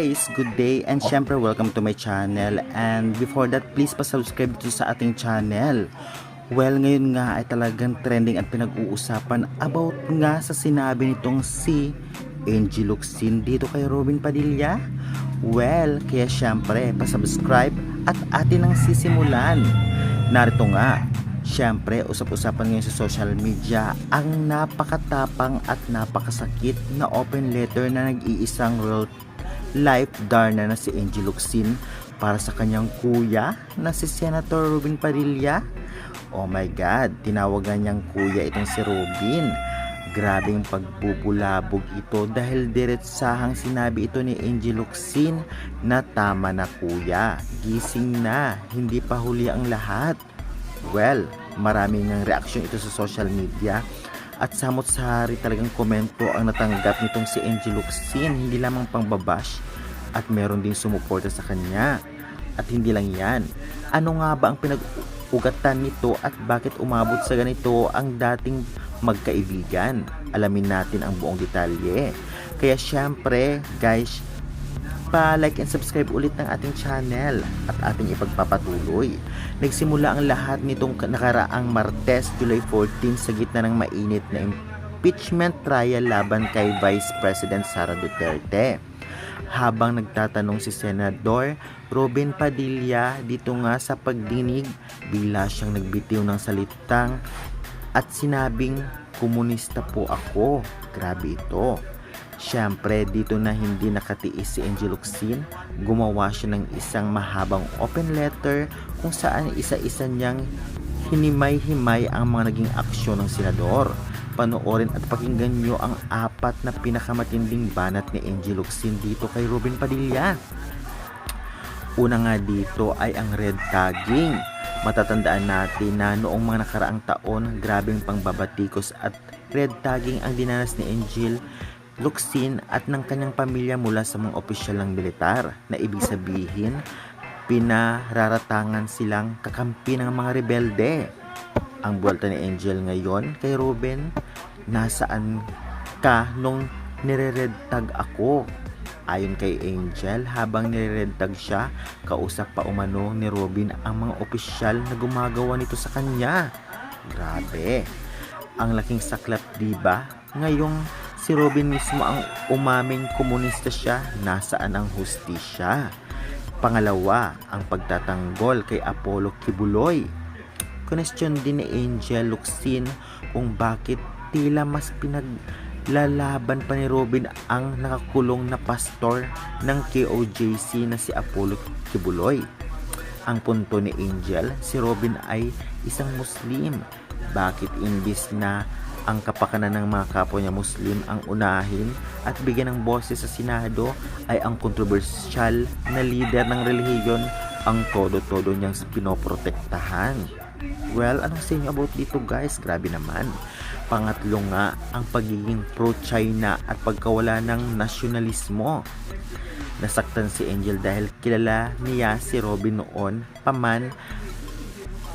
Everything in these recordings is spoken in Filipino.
Guys, good day and syempre welcome to my channel, and before that please pa-subscribe dito sa ating channel. Well, ngayon nga ay talagang trending at pinag-uusapan about nga sa sinabi nitong si Angie Locsin dito kay Robin Padilla. Well, kaya syempre pa-subscribe at atin ang sisimulan. Narito nga, syempre usap-usapan ngayon sa social media ang napakatapang at napakasakit na open letter na nag-iisang real life Darna na si Angie Locsin para sa kanyang kuya na si Senator Robin Padilla. Oh my God, tinawagan niyang kuya itong si Robin. Grabing pagbubulabog ito dahil diretsahang sinabi ito ni Angie Locsin na tama na kuya, gising na, hindi pa huli ang lahat. Well, maraming ng reaksyon ito sa social media at samot-sari talagang komento ang natanggap nitong si Angie Locsin, hindi lamang pangbabash at meron din sumuporta sa kanya. At hindi lang yan, ano nga ba ang pinag-ugatan nito at bakit umabot sa ganito ang dating magkaibigan? Alamin natin ang buong detalye. Kaya syempre guys, pa-like and subscribe ulit ng ating channel at ating ipagpapatuloy. Nagsimula ang lahat nitong nakaraang Martes, July 14 sa gitna ng mainit na impeachment trial laban kay Vice President Sara Duterte. Habang nagtatanong si Senador Robin Padilla dito nga sa pagdinig, bigla siyang nagbitiw ng salitang at sinabing, "Komunista po ako." Grabe ito. Siyempre, dito na hindi nakatiis si Angie Locsin, gumawa siya ng isang mahabang open letter kung saan isa-isa niyang hinimay-himay ang mga naging aksyon ng senador. Panoorin at pakinggan nyo ang apat na pinakamatinding banat ni Angie Locsin dito kay Robin Padilla. Una nga dito ay ang red tagging. Matatandaan natin na noong mga nakaraang taon, grabing pangbabatikos at red tagging ang dinanas ni Angie Locsin at ng kanyang pamilya mula sa mga opisyal ng militar, na ibig sabihin pinararatangan silang kakampi ng mga rebelde. Ang buwalta ni Angel ngayon kay Robin, nasaan ka nung nire-red tag ako? Ayon kay Angel, habang nire-red tag siya, kausap pa umano ni Robin ang mga opisyal na gumagawa nito sa kanya. Grabe, ang laking saklap, diba? Ngayong si Robin mismo ang umaming komunista siya, nasaan ang hustisya? Pangalawa, ang pagtatanggol kay Apollo Kibuloy. Question din ni Angie Locsin kung bakit tila mas pinaglalaban pa ni Robin ang nakakulong na pastor ng KOJC na si Apollo Kibuloy. Ang punto ni Angel, si Robin ay isang Muslim. Bakit imbis na ang kapakanan ng mga kapwa niya Muslim ang unahin at bigyan ng boses sa Senado, ay ang kontrobersyal na leader ng relihiyon ang todo-todo niyang pinoprotektahan? Well, anong sa inyo about dito guys? Grabe naman. Pangatlo nga, ang pagiging pro-China at pagkawala ng nasyonalismo. Nasaktan si Angel dahil kilala niya si Robin noon paman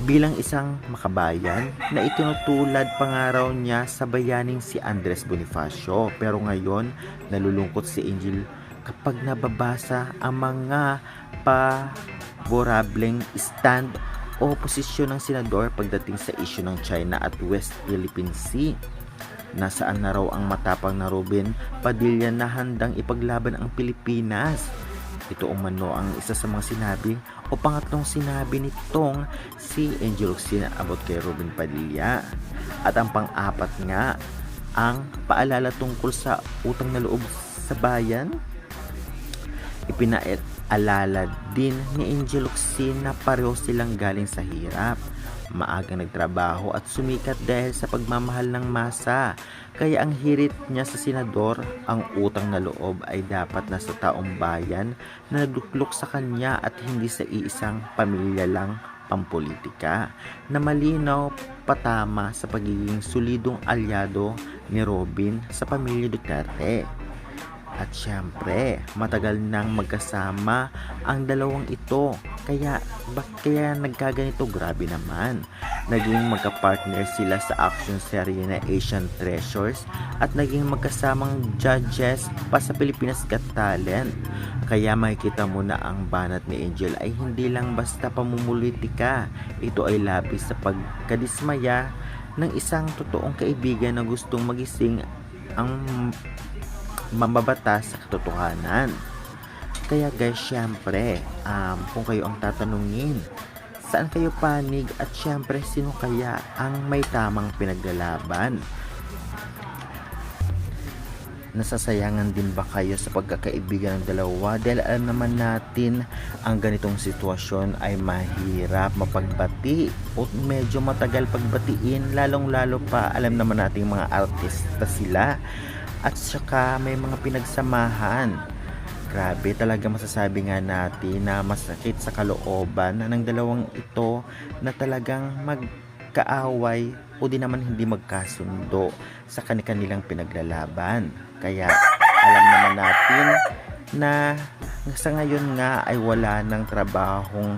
bilang isang makabayan na itinutulad pangaraw niya sa bayaning si Andres Bonifacio. Pero ngayon, nalulungkot si Angel kapag nababasa ang mga pavorableng stand o posisyon ng senador pagdating sa issue ng China at West Philippine Sea. Nasaan na raw ang matapang na Robin Padilla na handang ipaglaban ang Pilipinas? Ito umano ang isa sa mga sinabi o pangatlong sinabi nitong si Angie Locsin about kay Robin Padilla. At ang pang-apat nga, ang paalala tungkol sa utang na loob sa bayan. Ipinaalala din ni Angie Locsin na pareho silang galing sa hirap, maagang nagtrabaho at sumikat dahil sa pagmamahal ng masa. Kaya ang hirit niya sa senador, ang utang na loob ay dapat na sa taong bayan na nagluklok sa kanya at hindi sa iisang pamilya lang pampolitika, na malinaw patama sa pagiging solidong alyado ni Robin sa pamilya Duterte. At syempre, matagal nang magkasama ang dalawang ito. Kaya nagkaganito? Grabe naman. Naging magka-partner sila sa action serye na Asian Treasures at naging magkasamang judges pa sa Pilipinas Got Talent. Kaya makikita mo na ang banat ni Angel ay hindi lang basta pamumulitika. Ito ay labis sa pagkadismaya ng isang totoong kaibigan na gustong magising ang mababatas sa katotohanan. Kaya guys, syempre, kung kayo ang tatanungin, saan kayo panig at syempre sino kaya ang may tamang pinaglalaban? Nasasayangan din ba kayo sa pagkakaibigan ng dalawa? Dahil alam naman natin ang ganitong sitwasyon ay mahirap mapagbati o medyo matagal pagbatiin, lalong lalo pa alam naman natin mga artista sila at saka may mga pinagsamahan. Grabe, talaga masasabi nga natin na masakit sa kalooban ng dalawang ito na talagang magkaaway o di naman hindi magkasundo sa kanilang pinaglalaban. Kaya alam naman natin na sa ngayon nga ay wala ng trabahong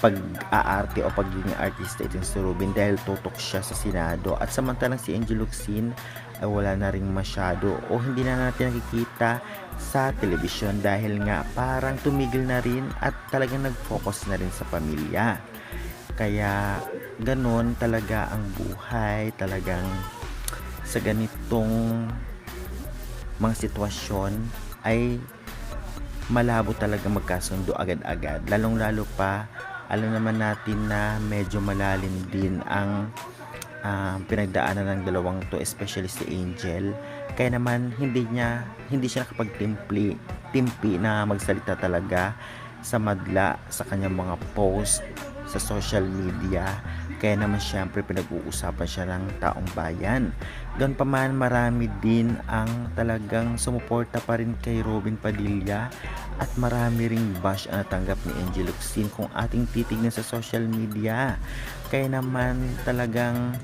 pag-aarte o pagiging artista itong si Ruben dahil tutok siya sa Senado, at samantalang si Angel Locsin ay wala na rin masyado o hindi na natin nakikita sa telebisyon dahil nga parang tumigil na rin at talagang nag-focus na rin sa pamilya. Kaya ganon talaga ang buhay, talagang sa ganitong mga sitwasyon ay malabo talaga magkasundo agad-agad, lalong lalo pa alam naman natin na medyo malalim din ang pinagdaanan ng dalawang to, especially si Angel. Kaya naman hindi siya nakapagtimpi na magsalita talaga sa madla sa kanyang mga post sa social media. Kaya naman syempre pinag-uusapan siya ng taong bayan. Ganun pa man, marami din ang talagang sumuporta pa rin kay Robin Padilla at marami ring bash ang natanggap ni Angel Locsin kung ating titignan sa social media. Kaya naman talagang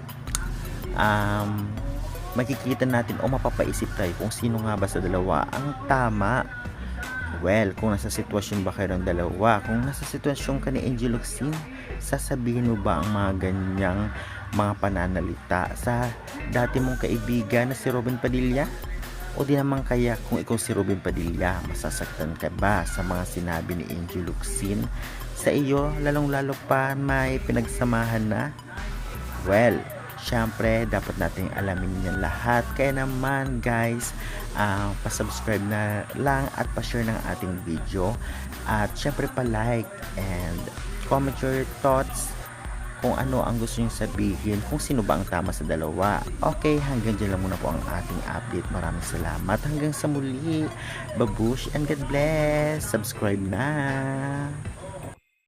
makikita natin o mapapaisip tayo kung sino nga ba sa dalawa ang tama. Well, kung nasa sitwasyon ba kayo ng dalawa, kung nasa sitwasyon ka ni Angel Locsin, sasabihin mo ba ang mga ganyang mga pananalita sa dati mong kaibigan na si Robin Padilla? O di naman kaya kung ikaw si Robin Padilla, masasaktan ka ba sa mga sinabi ni Angel Locsin sa iyo, lalong lalo pa may pinagsamahan na? Well, syempre dapat nating alamin yan lahat. Kaya naman guys, pa-subscribe na lang at pa-share ng ating video at syempre pa-like and comment your thoughts kung ano ang gusto nyo sabihin, kung sino ba ang tama sa dalawa. Okay, hanggang dyan lang muna po ang ating update. Maraming salamat. Hanggang sa muli. Babush and God bless. Subscribe na.